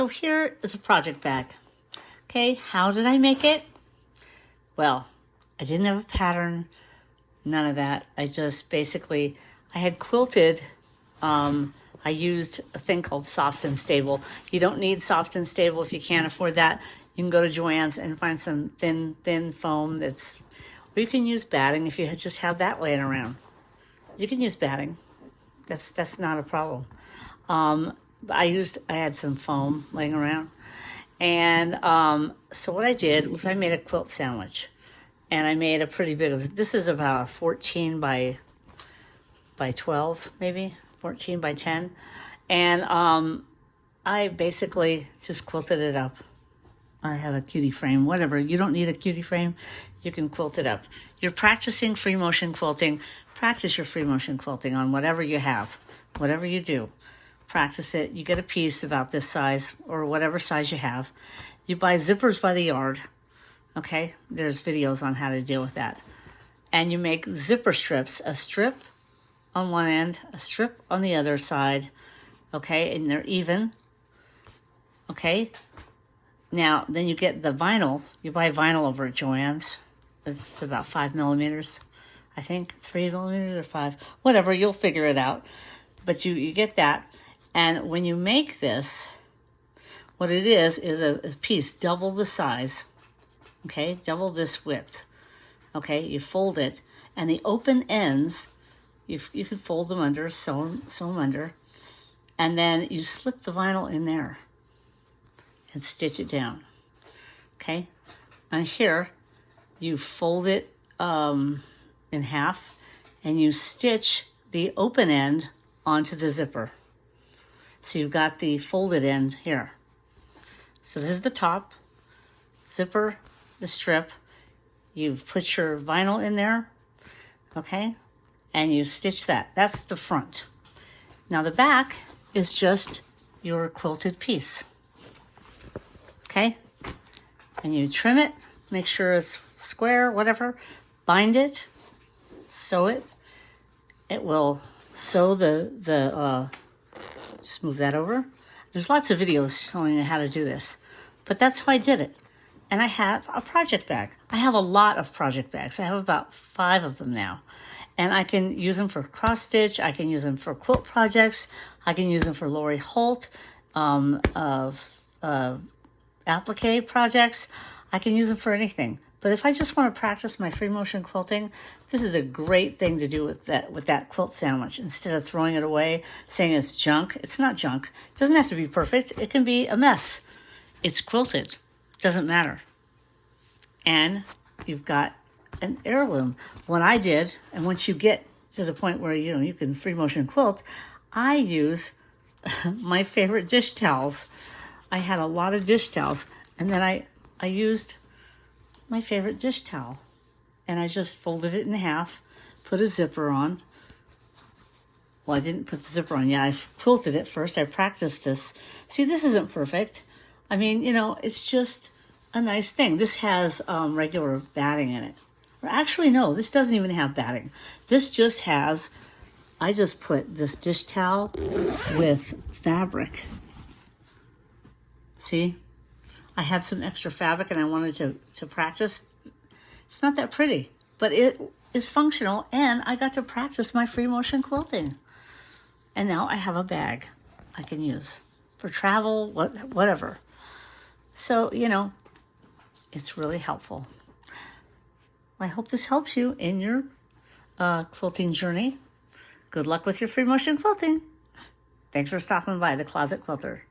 So here is a project bag. Okay, how did I make it? Well, I didn't have a pattern, none of that. I just basically, I had quilted, I used a thing called Soft and Stable. You don't need Soft and Stable if you can't afford that. You can go to Joann's and find some thin foam that's, or you can use batting if you just have that laying around. You can use batting. That's not a problem. I had some foam laying around. And so what I did was I made a quilt sandwich. And I made a pretty big, this is about 14 by 12, maybe 14 by 10. And I basically just quilted it up. I have a cutie frame, whatever. You don't need a cutie frame. You can quilt it up. You're practicing free motion quilting. Practice your free motion quilting on whatever you have, whatever you do. Practice it. You get a piece about this size or whatever size you have. You buy zippers by the yard. Okay, there's videos on how to deal with that. And you make zipper strips, a strip on one end, a strip on the other side. Okay, and they're even. Okay, now then you get the vinyl. You buy vinyl over at Joann's. It's about 5 millimeters, I think, 3 millimeters or 5, whatever, you'll figure it out. But you get that. And when you make this, what it is a piece double the size. Okay, double this width. Okay, you fold it, and the open ends, you can fold them under, sew them under, and then you slip the vinyl in there and stitch it down. Okay, and here you fold it in half, and you stitch the open end onto the zipper. So you've got the folded end here. So this is the top, zipper, the strip. You've put your vinyl in there, okay? And you stitch that. That's the front. Now the back is just your quilted piece, okay? And you trim it, make sure it's square, whatever. Bind it, sew it. It will sew just move that over. There's lots of videos showing you how to do this, but that's how I did it. And I have a project bag. I have a lot of project bags. I have about 5 of them now. And I can use them for cross stitch. I can use them for quilt projects. I can use them for Lori Holt applique projects. I can use them for anything. But if I just want to practice my free motion quilting, this is a great thing to do with that quilt sandwich. Instead of throwing it away, saying it's junk, it's not junk. It doesn't have to be perfect. It can be a mess. It's quilted. Doesn't matter. And you've got an heirloom. What I did, and once you get to the point where you can free motion quilt, I use my favorite dish towels. I had a lot of dish towels, and then I used my favorite dish towel, and I just folded it in half, put a zipper on. Well, I didn't put the zipper on yet. I quilted it first. I practiced this. See, this isn't perfect. I mean, it's just a nice thing. This has regular batting in it. Or actually, no, this doesn't even have batting. This just has, I just put this dish towel with fabric. See? I had some extra fabric and I wanted to practice. It's not that pretty, but it is functional, and I got to practice my free motion quilting. And now I have a bag I can use for travel, whatever. So, it's really helpful. I hope this helps you in your quilting journey. Good luck with your free motion quilting. Thanks for stopping by The Closet Quilter.